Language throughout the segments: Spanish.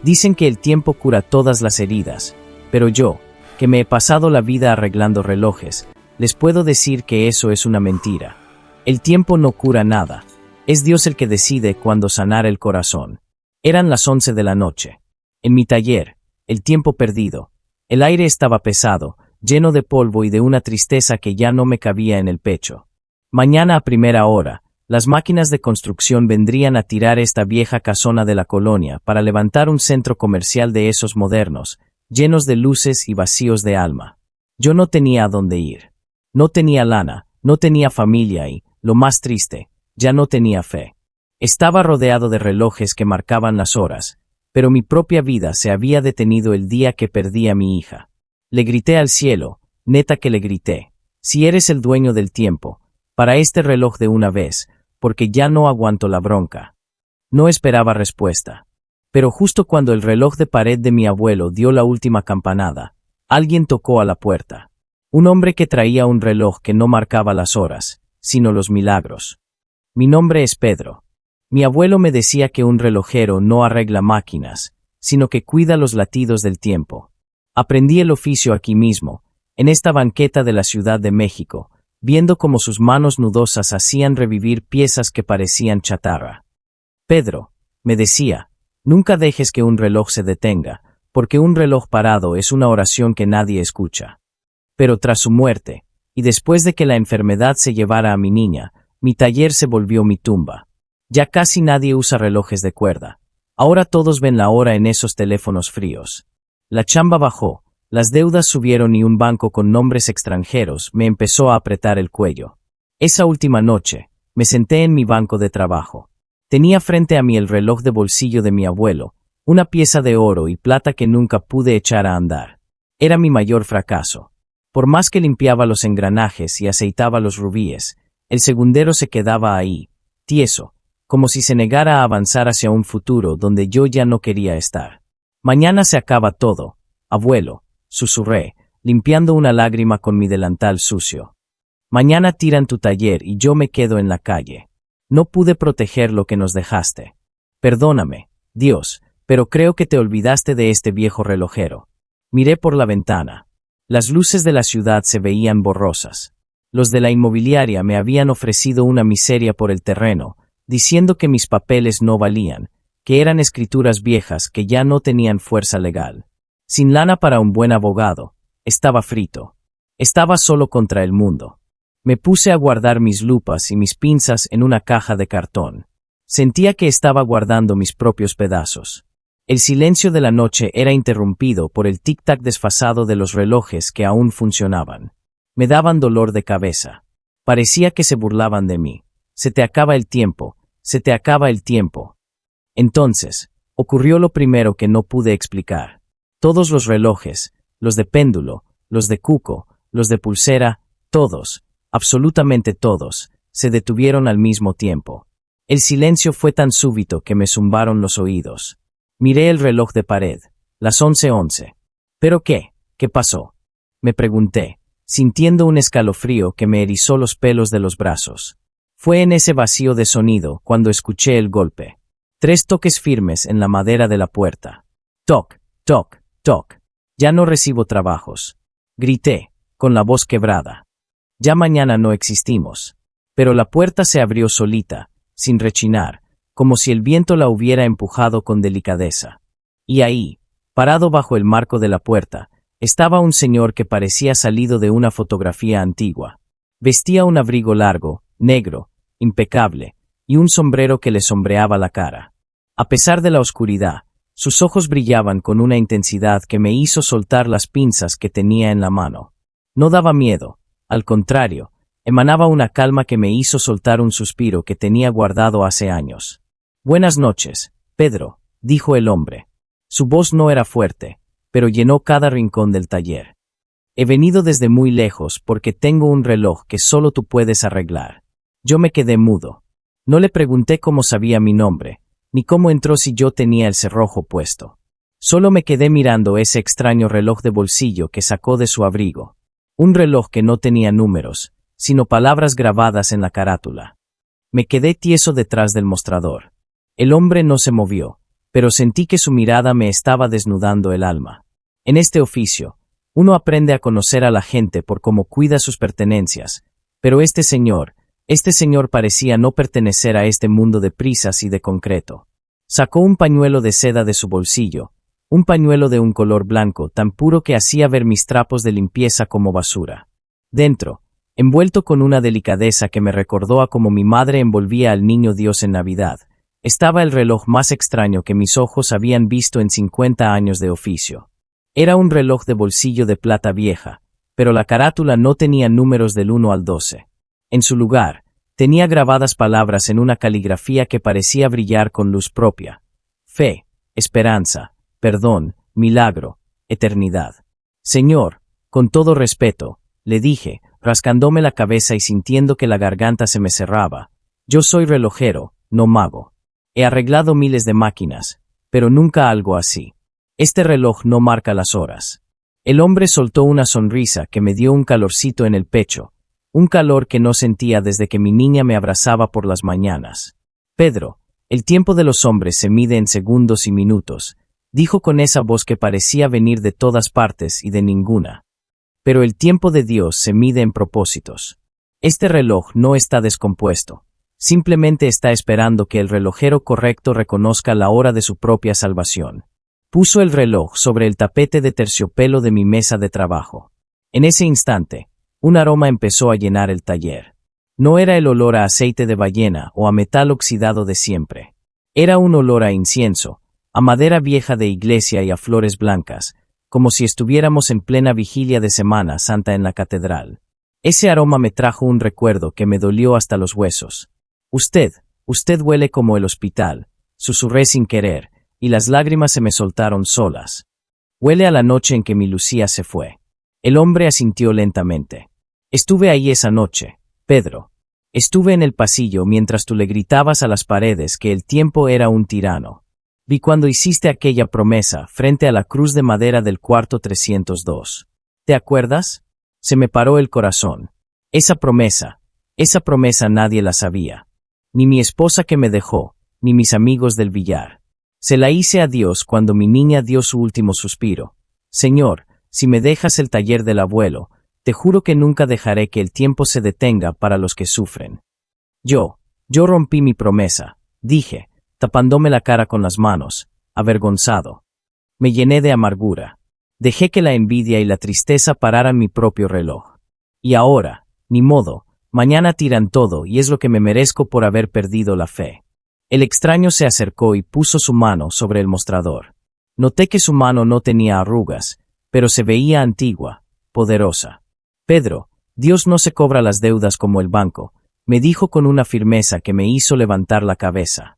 Dicen que el tiempo cura todas las heridas, pero yo, que me he pasado la vida arreglando relojes, les puedo decir que eso es una mentira. El tiempo no cura nada. Es Dios el que decide cuándo sanar el corazón. Eran las 11 de la noche. En mi taller, el tiempo perdido. El aire estaba pesado, lleno de polvo y de una tristeza que ya no me cabía en el pecho. Mañana a primera hora, las máquinas de construcción vendrían a tirar esta vieja casona de la colonia para levantar un centro comercial de esos modernos, llenos de luces y vacíos de alma. Yo no tenía a dónde ir. No tenía lana, no tenía familia y, lo más triste, ya no tenía fe. Estaba rodeado de relojes que marcaban las horas, pero mi propia vida se había detenido el día que perdí a mi hija. Le grité al cielo, neta que le grité, si eres el dueño del tiempo, para este reloj de una vez, porque ya no aguanto la bronca. No esperaba respuesta. Pero justo cuando el reloj de pared de mi abuelo dio la última campanada, alguien tocó a la puerta. Un hombre que traía un reloj que no marcaba las horas, sino los milagros. Mi nombre es Pedro. Mi abuelo me decía que un relojero no arregla máquinas, sino que cuida los latidos del tiempo. Aprendí el oficio aquí mismo, en esta banqueta de la Ciudad de México, viendo cómo sus manos nudosas hacían revivir piezas que parecían chatarra. Pedro, me decía, nunca dejes que un reloj se detenga, porque un reloj parado es una oración que nadie escucha. Pero tras su muerte, y después de que la enfermedad se llevara a mi niña, mi taller se volvió mi tumba. Ya casi nadie usa relojes de cuerda. Ahora todos ven la hora en esos teléfonos fríos. La chamba bajó, las deudas subieron y un banco con nombres extranjeros me empezó a apretar el cuello. Esa última noche, me senté en mi banco de trabajo. Tenía frente a mí el reloj de bolsillo de mi abuelo, una pieza de oro y plata que nunca pude echar a andar. Era mi mayor fracaso. Por más que limpiaba los engranajes y aceitaba los rubíes, el segundero se quedaba ahí, tieso, como si se negara a avanzar hacia un futuro donde yo ya no quería estar. Mañana se acaba todo, abuelo, susurré, limpiando una lágrima con mi delantal sucio. Mañana tiran tu taller y yo me quedo en la calle. No pude proteger lo que nos dejaste. Perdóname, Dios, pero creo que te olvidaste de este viejo relojero. Miré por la ventana. Las luces de la ciudad se veían borrosas. Los de la inmobiliaria me habían ofrecido una miseria por el terreno, diciendo que mis papeles no valían, que eran escrituras viejas que ya no tenían fuerza legal. Sin lana para un buen abogado, estaba frito. Estaba solo contra el mundo. Me puse a guardar mis lupas y mis pinzas en una caja de cartón. Sentía que estaba guardando mis propios pedazos. El silencio de la noche era interrumpido por el tic-tac desfasado de los relojes que aún funcionaban. Me daban dolor de cabeza. Parecía que se burlaban de mí. Se te acaba el tiempo, se te acaba el tiempo. Entonces, ocurrió lo primero que no pude explicar. Todos los relojes, los de péndulo, los de cuco, los de pulsera, todos, absolutamente todos, se detuvieron al mismo tiempo. El silencio fue tan súbito que me zumbaron los oídos. Miré el reloj de pared, las 11:11. ¿Pero qué? ¿Qué pasó? Me pregunté, sintiendo un escalofrío que me erizó los pelos de los brazos. Fue en ese vacío de sonido cuando escuché el golpe. 3 toques firmes en la madera de la puerta. Toc, toc, toc. Ya no recibo trabajos. Grité, con la voz quebrada. Ya mañana no existimos. Pero la puerta se abrió solita, sin rechinar, como si el viento la hubiera empujado con delicadeza. Y ahí, parado bajo el marco de la puerta, estaba un señor que parecía salido de una fotografía antigua. Vestía un abrigo largo, negro, impecable, y un sombrero que le sombreaba la cara. A pesar de la oscuridad, sus ojos brillaban con una intensidad que me hizo soltar las pinzas que tenía en la mano. No daba miedo, al contrario, emanaba una calma que me hizo soltar un suspiro que tenía guardado hace años. Buenas noches, Pedro, dijo el hombre. Su voz no era fuerte, pero llenó cada rincón del taller. He venido desde muy lejos porque tengo un reloj que solo tú puedes arreglar. Yo me quedé mudo. No le pregunté cómo sabía mi nombre, ni cómo entró si yo tenía el cerrojo puesto. Solo me quedé mirando ese extraño reloj de bolsillo que sacó de su abrigo. Un reloj que no tenía números, sino palabras grabadas en la carátula. Me quedé tieso detrás del mostrador. El hombre no se movió, pero sentí que su mirada me estaba desnudando el alma. En este oficio, uno aprende a conocer a la gente por cómo cuida sus pertenencias, pero este señor parecía no pertenecer a este mundo de prisas y de concreto. Sacó un pañuelo de seda de su bolsillo, un pañuelo de un color blanco tan puro que hacía ver mis trapos de limpieza como basura. Dentro, envuelto con una delicadeza que me recordó a cómo mi madre envolvía al niño Dios en Navidad, estaba el reloj más extraño que mis ojos habían visto en 50 años de oficio. Era un reloj de bolsillo de plata vieja, pero la carátula no tenía números del 1 al 12. En su lugar, tenía grabadas palabras en una caligrafía que parecía brillar con luz propia: fe, esperanza, perdón, milagro, eternidad. Señor, con todo respeto, le dije, rascándome la cabeza y sintiendo que la garganta se me cerraba, yo soy relojero, no mago. He arreglado miles de máquinas, pero nunca algo así. Este reloj no marca las horas. El hombre soltó una sonrisa que me dio un calorcito en el pecho, un calor que no sentía desde que mi niña me abrazaba por las mañanas. Pedro, el tiempo de los hombres se mide en segundos y minutos, dijo con esa voz que parecía venir de todas partes y de ninguna. Pero el tiempo de Dios se mide en propósitos. Este reloj no está descompuesto, simplemente está esperando que el relojero correcto reconozca la hora de su propia salvación. Puso el reloj sobre el tapete de terciopelo de mi mesa de trabajo. En ese instante, un aroma empezó a llenar el taller. No era el olor a aceite de ballena o a metal oxidado de siempre. Era un olor a incienso, a madera vieja de iglesia y a flores blancas, como si estuviéramos en plena vigilia de Semana Santa en la catedral. Ese aroma me trajo un recuerdo que me dolió hasta los huesos. Usted huele como el hospital, susurré sin querer, y las lágrimas se me soltaron solas. Huele a la noche en que mi Lucía se fue. El hombre asintió lentamente. Estuve ahí esa noche, Pedro. Estuve en el pasillo mientras tú le gritabas a las paredes que el tiempo era un tirano. Vi cuando hiciste aquella promesa frente a la cruz de madera del cuarto 302. ¿Te acuerdas? Se me paró el corazón. Esa promesa nadie la sabía. Ni mi esposa que me dejó, ni mis amigos del billar. Se la hice a Dios cuando mi niña dio su último suspiro. Señor, si me dejas el taller del abuelo, te juro que nunca dejaré que el tiempo se detenga para los que sufren. Yo rompí mi promesa, dije, tapándome la cara con las manos, avergonzado. Me llené de amargura. Dejé que la envidia y la tristeza pararan mi propio reloj. Y ahora, ni modo, mañana tiran todo y es lo que me merezco por haber perdido la fe. El extraño se acercó y puso su mano sobre el mostrador. Noté que su mano no tenía arrugas, pero se veía antigua, poderosa. Pedro, Dios no se cobra las deudas como el banco, me dijo con una firmeza que me hizo levantar la cabeza.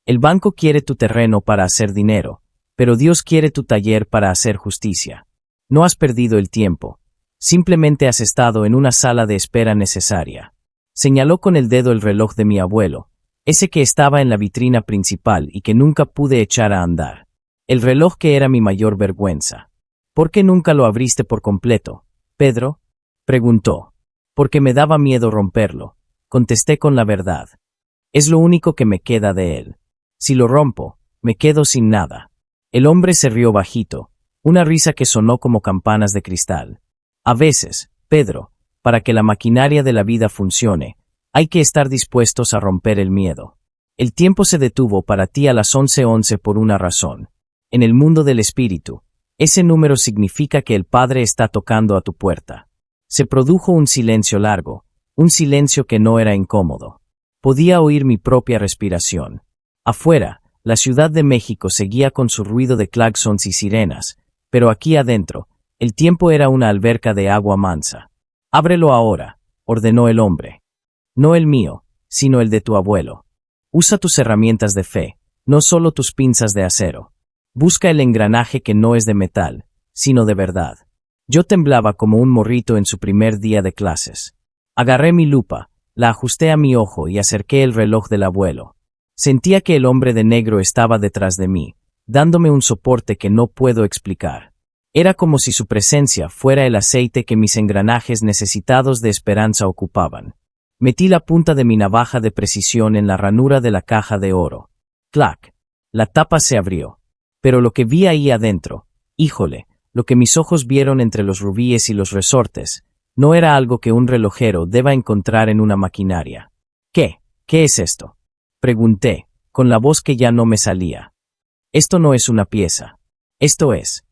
El banco quiere tu terreno para hacer dinero, pero Dios quiere tu taller para hacer justicia. No has perdido el tiempo, simplemente has estado en una sala de espera necesaria. Señaló con el dedo el reloj de mi abuelo, ese que estaba en la vitrina principal y que nunca pude echar a andar. El reloj que era mi mayor vergüenza. ¿Por qué nunca lo abriste por completo, Pedro? Preguntó. Porque me daba miedo romperlo, contesté con la verdad. Es lo único que me queda de él. Si lo rompo, me quedo sin nada. El hombre se rió bajito, una risa que sonó como campanas de cristal. A veces, Pedro, para que la maquinaria de la vida funcione, hay que estar dispuestos a romper el miedo. El tiempo se detuvo para ti a las 11:11 por una razón. En el mundo del espíritu, ese número significa que el Padre está tocando a tu puerta. Se produjo un silencio largo, un silencio que no era incómodo. Podía oír mi propia respiración. Afuera, la Ciudad de México seguía con su ruido de claxons y sirenas, pero aquí adentro, el tiempo era una alberca de agua mansa. Ábrelo ahora, ordenó el hombre. No el mío, sino el de tu abuelo. Usa tus herramientas de fe, no solo tus pinzas de acero. Busca el engranaje que no es de metal, sino de verdad. Yo temblaba como un morrito en su primer día de clases. Agarré mi lupa, la ajusté a mi ojo y acerqué el reloj del abuelo. Sentía que el hombre de negro estaba detrás de mí, dándome un soporte que no puedo explicar. Era como si su presencia fuera el aceite que mis engranajes necesitados de esperanza ocupaban. Metí la punta de mi navaja de precisión en la ranura de la caja de oro. ¡Clac! La tapa se abrió. Pero lo que vi ahí adentro, híjole, lo que mis ojos vieron entre los rubíes y los resortes, no era algo que un relojero deba encontrar en una maquinaria. ¿Qué? ¿Qué es esto? Pregunté, con la voz que ya no me salía. Esto no es una pieza. Esto es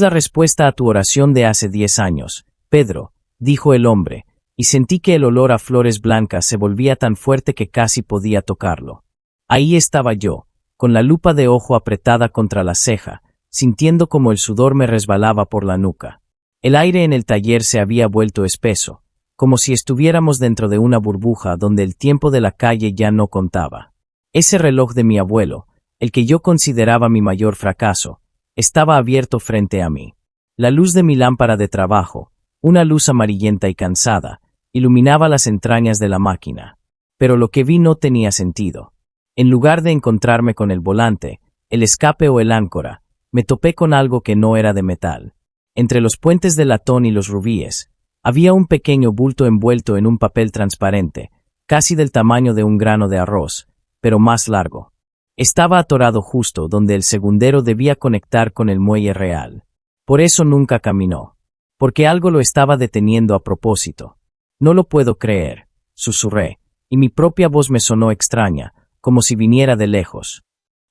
la respuesta a tu oración de hace 10 años, Pedro, dijo el hombre, y sentí que el olor a flores blancas se volvía tan fuerte que casi podía tocarlo. Ahí estaba yo, con la lupa de ojo apretada contra la ceja, sintiendo como el sudor me resbalaba por la nuca. El aire en el taller se había vuelto espeso, como si estuviéramos dentro de una burbuja donde el tiempo de la calle ya no contaba. Ese reloj de mi abuelo, el que yo consideraba mi mayor fracaso, estaba abierto frente a mí. La luz de mi lámpara de trabajo, una luz amarillenta y cansada, iluminaba las entrañas de la máquina. Pero lo que vi no tenía sentido. En lugar de encontrarme con el volante, el escape o el áncora, me topé con algo que no era de metal. Entre los puentes de latón y los rubíes, había un pequeño bulto envuelto en un papel transparente, casi del tamaño de un grano de arroz, pero más largo. Estaba atorado justo donde el segundero debía conectar con el muelle real. Por eso nunca caminó. Porque algo lo estaba deteniendo a propósito. No lo puedo creer, susurré, y mi propia voz me sonó extraña, como si viniera de lejos.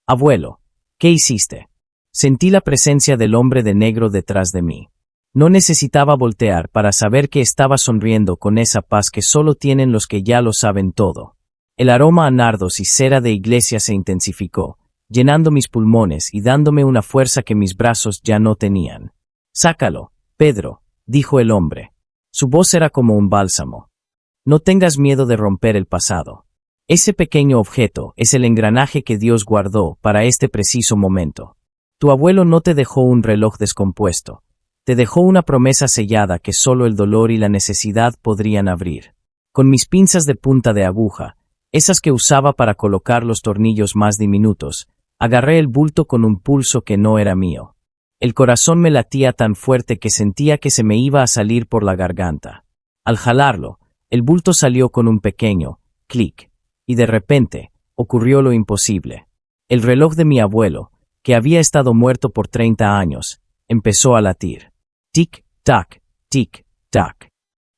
Abuelo, ¿qué hiciste? Sentí la presencia del hombre de negro detrás de mí. No necesitaba voltear para saber que estaba sonriendo con esa paz que solo tienen los que ya lo saben todo. El aroma a nardos y cera de iglesia se intensificó, llenando mis pulmones y dándome una fuerza que mis brazos ya no tenían. «Sácalo, Pedro», dijo el hombre. Su voz era como un bálsamo. «No tengas miedo de romper el pasado. Ese pequeño objeto es el engranaje que Dios guardó para este preciso momento. Tu abuelo no te dejó un reloj descompuesto. Te dejó una promesa sellada que solo el dolor y la necesidad podrían abrir. Con mis pinzas de punta de aguja, esas que usaba para colocar los tornillos más diminutos, agarré el bulto con un pulso que no era mío. El corazón me latía tan fuerte que sentía que se me iba a salir por la garganta. Al jalarlo, el bulto salió con un pequeño clic, y de repente, ocurrió lo imposible. El reloj de mi abuelo, que había estado muerto por 30 años, empezó a latir. Tic-tac, tic-tac.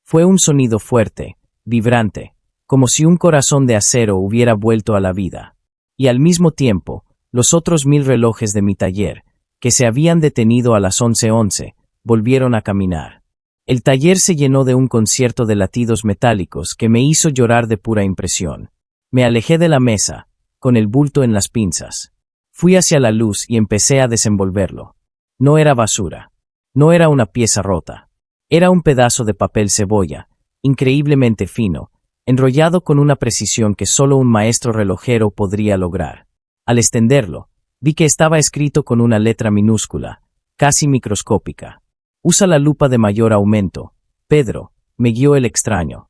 Fue un sonido fuerte, vibrante, como si un corazón de acero hubiera vuelto a la vida. Y al mismo tiempo, los otros 1000 relojes de mi taller, que se habían detenido a las 11:11, volvieron a caminar. El taller se llenó de un concierto de latidos metálicos que me hizo llorar de pura impresión. Me alejé de la mesa, con el bulto en las pinzas. Fui hacia la luz y empecé a desenvolverlo. No era basura. No era una pieza rota. Era un pedazo de papel cebolla, increíblemente fino, enrollado con una precisión que solo un maestro relojero podría lograr. Al extenderlo, vi que estaba escrito con una letra minúscula, casi microscópica. «Usa la lupa de mayor aumento, Pedro», me guió el extraño.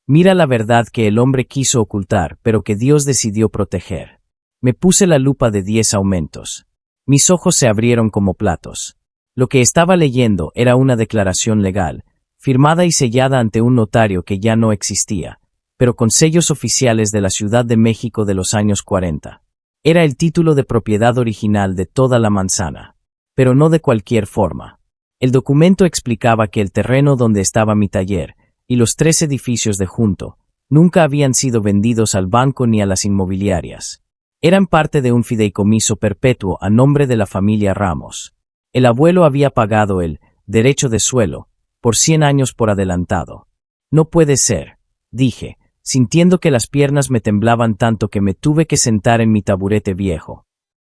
«Mira la verdad que el hombre quiso ocultar, pero que Dios decidió proteger». Me puse la lupa de 10 aumentos. Mis ojos se abrieron como platos. Lo que estaba leyendo era una declaración legal, firmada y sellada ante un notario que ya no existía, pero con sellos oficiales de la Ciudad de México de los años 40. Era el título de propiedad original de toda la manzana, pero no de cualquier forma. El documento explicaba que el terreno donde estaba mi taller, y los 3 edificios de junto, nunca habían sido vendidos al banco ni a las inmobiliarias. Eran parte de un fideicomiso perpetuo a nombre de la familia Ramos. El abuelo había pagado el derecho de suelo por 100 años por adelantado. «No puede ser», dije, sintiendo que las piernas me temblaban tanto que me tuve que sentar en mi taburete viejo.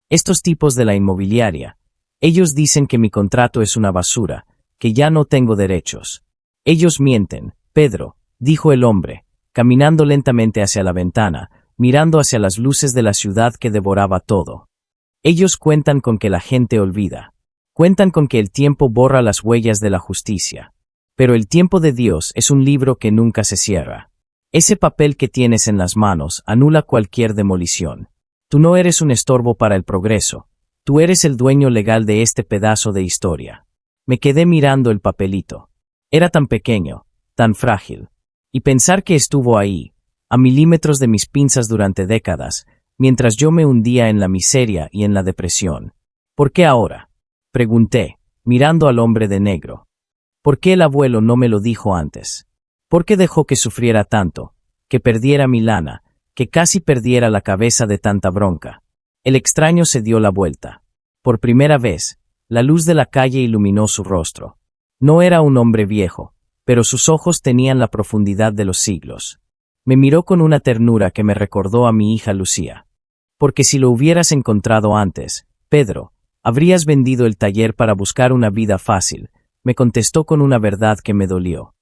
«Estos tipos de la inmobiliaria, ellos dicen que mi contrato es una basura, que ya no tengo derechos. Ellos mienten, Pedro», dijo el hombre, caminando lentamente hacia la ventana, mirando hacia las luces de la ciudad que devoraba todo. «Ellos cuentan con que la gente olvida. Cuentan con que el tiempo borra las huellas de la justicia. Pero el tiempo de Dios es un libro que nunca se cierra. Ese papel que tienes en las manos anula cualquier demolición. Tú no eres un estorbo para el progreso. Tú eres el dueño legal de este pedazo de historia». Me quedé mirando el papelito. Era tan pequeño, tan frágil. Y pensar que estuvo ahí, a milímetros de mis pinzas durante décadas, mientras yo me hundía en la miseria y en la depresión. ¿Por qué ahora?, pregunté, mirando al hombre de negro. ¿Por qué el abuelo no me lo dijo antes? ¿Por qué dejó que sufriera tanto, que perdiera mi lana, que casi perdiera la cabeza de tanta bronca? El extraño se dio la vuelta. Por primera vez, la luz de la calle iluminó su rostro. No era un hombre viejo, pero sus ojos tenían la profundidad de los siglos. Me miró con una ternura que me recordó a mi hija Lucía. Porque si lo hubieras encontrado antes, Pedro, habrías vendido el taller para buscar una vida fácil, me contestó con una verdad que me dolió.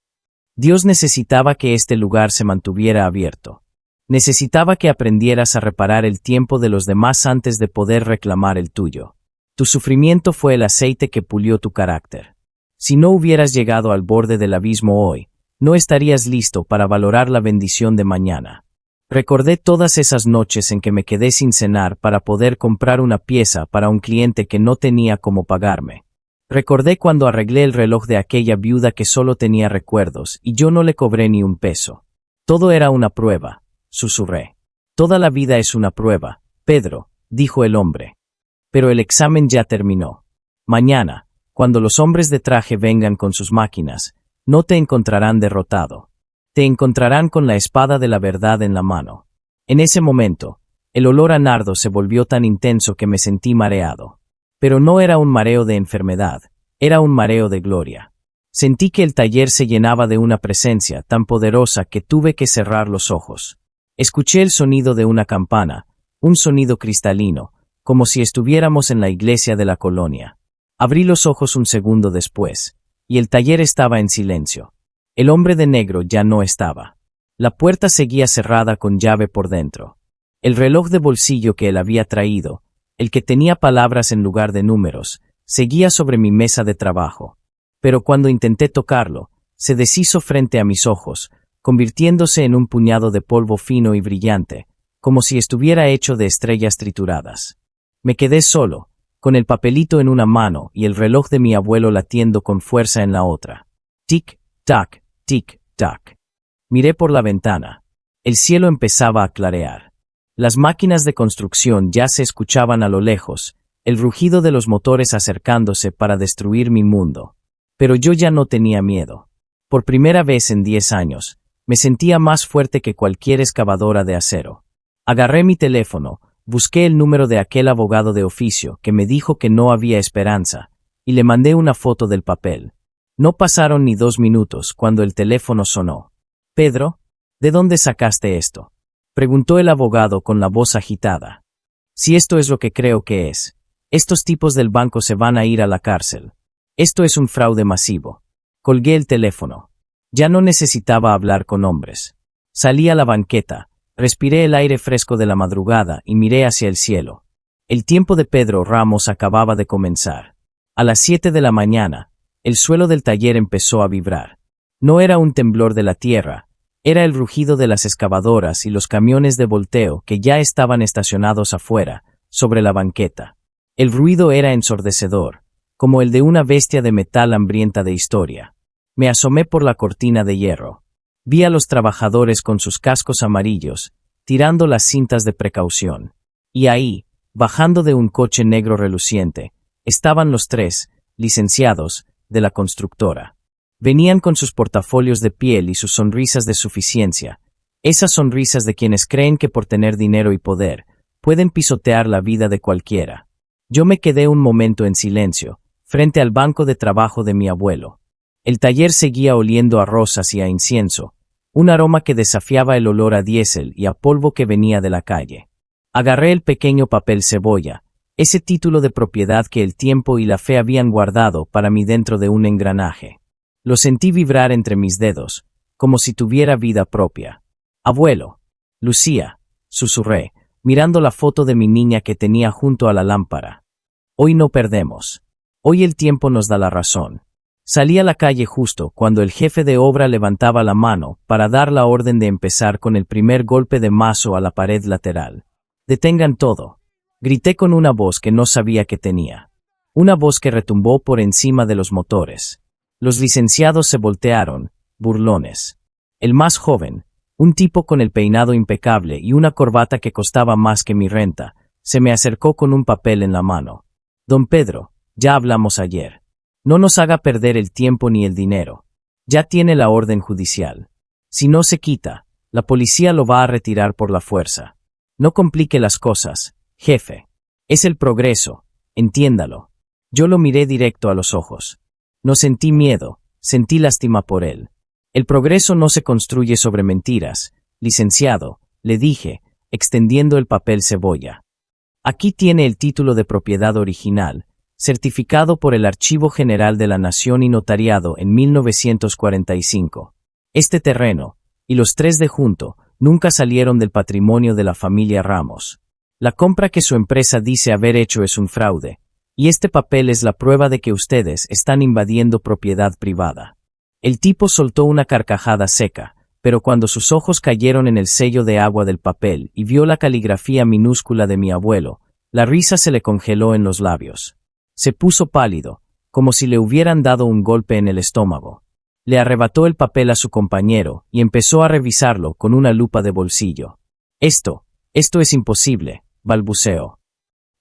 Dios necesitaba que este lugar se mantuviera abierto. Necesitaba que aprendieras a reparar el tiempo de los demás antes de poder reclamar el tuyo. Tu sufrimiento fue el aceite que pulió tu carácter. Si no hubieras llegado al borde del abismo hoy, no estarías listo para valorar la bendición de mañana. Recordé todas esas noches en que me quedé sin cenar para poder comprar una pieza para un cliente que no tenía cómo pagarme. Recordé cuando arreglé el reloj de aquella viuda que solo tenía recuerdos y yo no le cobré ni un peso. Todo era una prueba, susurré. Toda la vida es una prueba, Pedro, dijo el hombre. Pero el examen ya terminó. Mañana, cuando los hombres de traje vengan con sus máquinas, no te encontrarán derrotado. Te encontrarán con la espada de la verdad en la mano. En ese momento, el olor a nardo se volvió tan intenso que me sentí mareado. Pero no era un mareo de enfermedad, era un mareo de gloria. Sentí que el taller se llenaba de una presencia tan poderosa que tuve que cerrar los ojos. Escuché el sonido de una campana, un sonido cristalino, como si estuviéramos en la iglesia de la colonia. Abrí los ojos un segundo después, y el taller estaba en silencio. El hombre de negro ya no estaba. La puerta seguía cerrada con llave por dentro. El reloj de bolsillo que él había traído, el que tenía palabras en lugar de números, seguía sobre mi mesa de trabajo. Pero cuando intenté tocarlo, se deshizo frente a mis ojos, convirtiéndose en un puñado de polvo fino y brillante, como si estuviera hecho de estrellas trituradas. Me quedé solo, con el papelito en una mano y el reloj de mi abuelo latiendo con fuerza en la otra. Tic-tac, tic-tac. Miré por la ventana. El cielo empezaba a clarear. Las máquinas de construcción ya se escuchaban a lo lejos, el rugido de los motores acercándose para destruir mi mundo. Pero yo ya no tenía miedo. Por primera vez en 10 años, me sentía más fuerte que cualquier excavadora de acero. Agarré mi teléfono, busqué el número de aquel abogado de oficio que me dijo que no había esperanza, y le mandé una foto del papel. No pasaron ni 2 minutos cuando el teléfono sonó. «Pedro, ¿de dónde sacaste esto?», preguntó el abogado con la voz agitada. «Si esto es lo que creo que es, estos tipos del banco se van a ir a la cárcel. Esto es un fraude masivo». Colgué el teléfono. Ya no necesitaba hablar con hombres. Salí a la banqueta, respiré el aire fresco de la madrugada y miré hacia el cielo. El tiempo de Pedro Ramos acababa de comenzar. A las 7 de la mañana, el suelo del taller empezó a vibrar. No era un temblor de la tierra, era el rugido de las excavadoras y los camiones de volteo que ya estaban estacionados afuera, sobre la banqueta. El ruido era ensordecedor, como el de una bestia de metal hambrienta de historia. Me asomé por la cortina de hierro. Vi a los trabajadores con sus cascos amarillos, tirando las cintas de precaución. Y ahí, bajando de un coche negro reluciente, estaban los 3 licenciados de la constructora. Venían con sus portafolios de piel y sus sonrisas de suficiencia, esas sonrisas de quienes creen que por tener dinero y poder, pueden pisotear la vida de cualquiera. Yo me quedé un momento en silencio, frente al banco de trabajo de mi abuelo. El taller seguía oliendo a rosas y a incienso, un aroma que desafiaba el olor a diésel y a polvo que venía de la calle. Agarré el pequeño papel cebolla, ese título de propiedad que el tiempo y la fe habían guardado para mí dentro de un engranaje. Lo sentí vibrar entre mis dedos, como si tuviera vida propia. «Abuelo». «Lucía», susurré, mirando la foto de mi niña que tenía junto a la lámpara. «Hoy no perdemos. Hoy el tiempo nos da la razón». Salí a la calle justo cuando el jefe de obra levantaba la mano para dar la orden de empezar con el primer golpe de mazo a la pared lateral. «Detengan todo», grité con una voz que no sabía que tenía. Una voz que retumbó por encima de los motores. Los licenciados se voltearon, burlones. El más joven, Un tipo con el peinado impecable y una corbata que costaba más que mi renta, se me acercó con un papel en la mano. Don Pedro, ya hablamos ayer. No nos haga perder el tiempo ni el dinero. Ya tiene la orden judicial. Si no se quita, la policía lo va a retirar por la fuerza. No complique las cosas, jefe. Es el progreso, entiéndalo. Yo lo miré directo a los ojos. No sentí miedo, sentí lástima por él. El progreso no se construye sobre mentiras, licenciado, le dije, extendiendo el papel cebolla. Aquí tiene el título de propiedad original, certificado por el Archivo General de la Nación y notariado en 1945. Este terreno, y los 3 de junto, nunca salieron del patrimonio de la familia Ramos. La compra que su empresa dice haber hecho es un fraude, y este papel es la prueba de que ustedes están invadiendo propiedad privada. El tipo soltó una carcajada seca, pero cuando sus ojos cayeron en el sello de agua del papel y vio la caligrafía minúscula de mi abuelo, la risa se le congeló en los labios. Se puso pálido, como si le hubieran dado un golpe en el estómago. Le arrebató el papel a su compañero y empezó a revisarlo con una lupa de bolsillo. Esto es imposible, balbuceó.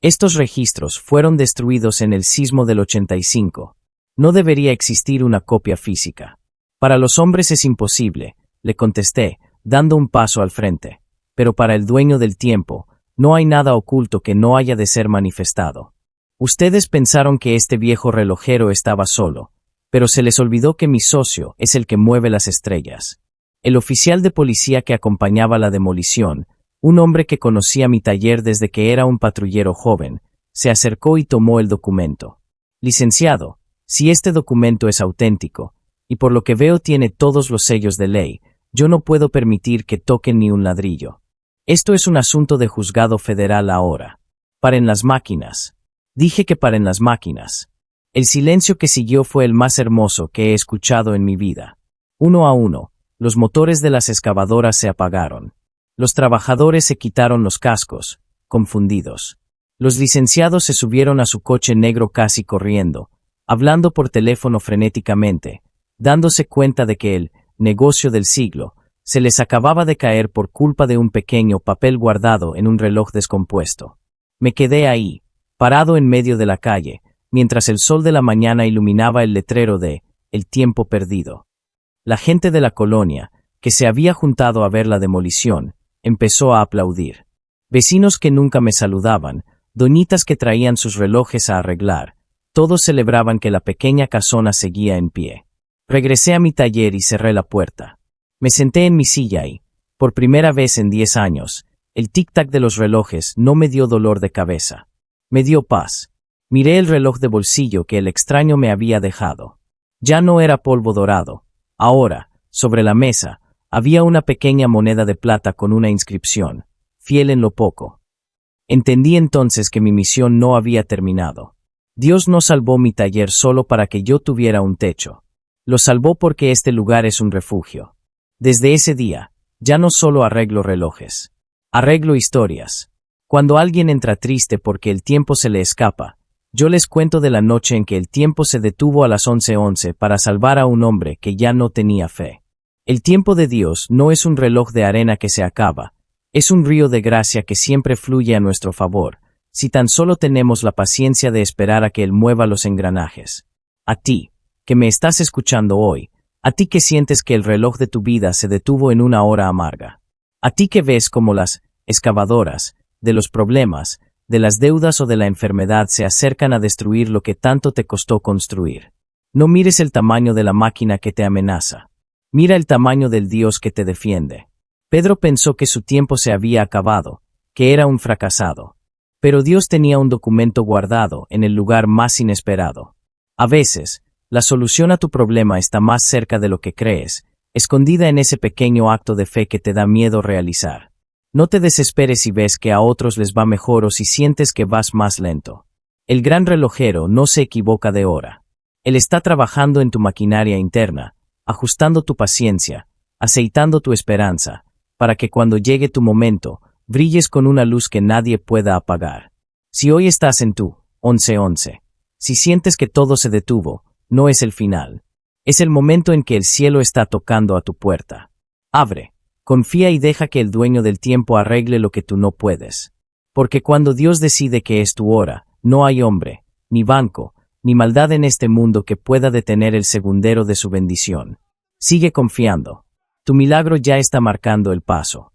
Estos registros fueron destruidos en el sismo del 85. No debería existir una copia física. Para los hombres es imposible, le contesté, dando un paso al frente. Pero para el dueño del tiempo, no hay nada oculto que no haya de ser manifestado. Ustedes pensaron que este viejo relojero estaba solo, pero se les olvidó que mi socio es el que mueve las estrellas. El oficial de policía que acompañaba la demolición, un hombre que conocía mi taller desde que era un patrullero joven, se acercó y tomó el documento. Licenciado, si este documento es auténtico, y por lo que veo tiene todos los sellos de ley, yo no puedo permitir que toquen ni un ladrillo. Esto es un asunto de juzgado federal ahora. Paren las máquinas. Dije que paren las máquinas. El silencio que siguió fue el más hermoso que he escuchado en mi vida. Uno a uno, los motores de las excavadoras se apagaron. Los trabajadores se quitaron los cascos, confundidos. Los licenciados se subieron a su coche negro casi corriendo, hablando por teléfono frenéticamente, dándose cuenta de que el negocio del siglo se les acababa de caer por culpa de un pequeño papel guardado en un reloj descompuesto. Me quedé ahí, parado en medio de la calle, mientras el sol de la mañana iluminaba el letrero de El tiempo perdido. La gente de la colonia, que se había juntado a ver la demolición, empezó a aplaudir. Vecinos que nunca me saludaban, doñitas que traían sus relojes a arreglar, todos celebraban que la pequeña casona seguía en pie. Regresé a mi taller y cerré la puerta. Me senté en mi silla y, por primera vez en 10 años, el tic-tac de los relojes no me dio dolor de cabeza. Me dio paz. Miré el reloj de bolsillo que el extraño me había dejado. Ya no era polvo dorado. Ahora, sobre la mesa, había una pequeña moneda de plata con una inscripción, fiel en lo poco. Entendí entonces que mi misión no había terminado. Dios no salvó mi taller solo para que yo tuviera un techo. Lo salvó porque este lugar es un refugio. Desde ese día, ya no solo arreglo relojes. Arreglo historias. Cuando alguien entra triste porque el tiempo se le escapa, yo les cuento de la noche en que el tiempo se detuvo a las 11:11 para salvar a un hombre que ya no tenía fe. El tiempo de Dios no es un reloj de arena que se acaba, es un río de gracia que siempre fluye a nuestro favor, si tan solo tenemos la paciencia de esperar a que Él mueva los engranajes. A ti, que me estás escuchando hoy, a ti que sientes que el reloj de tu vida se detuvo en una hora amarga, a ti que ves como las excavadoras, de los problemas, de las deudas o de la enfermedad se acercan a destruir lo que tanto te costó construir. No mires el tamaño de la máquina que te amenaza. Mira el tamaño del Dios que te defiende. Pedro pensó que su tiempo se había acabado, que era un fracasado. Pero Dios tenía un documento guardado en el lugar más inesperado. A veces, la solución a tu problema está más cerca de lo que crees, escondida en ese pequeño acto de fe que te da miedo realizar. No te desesperes si ves que a otros les va mejor o si sientes que vas más lento. El gran relojero no se equivoca de hora. Él está trabajando en tu maquinaria interna, ajustando tu paciencia, aceitando tu esperanza, para que cuando llegue tu momento, brilles con una luz que nadie pueda apagar. Si hoy estás en tu 11:11, si sientes que todo se detuvo, no es el final. Es el momento en que el cielo está tocando a tu puerta. Abre, Confía y deja que el dueño del tiempo arregle lo que tú no puedes. Porque cuando Dios decide que es tu hora, no hay hombre, ni banco, ni maldad en este mundo que pueda detener el segundero de su bendición. Sigue confiando. Tu milagro ya está marcando el paso.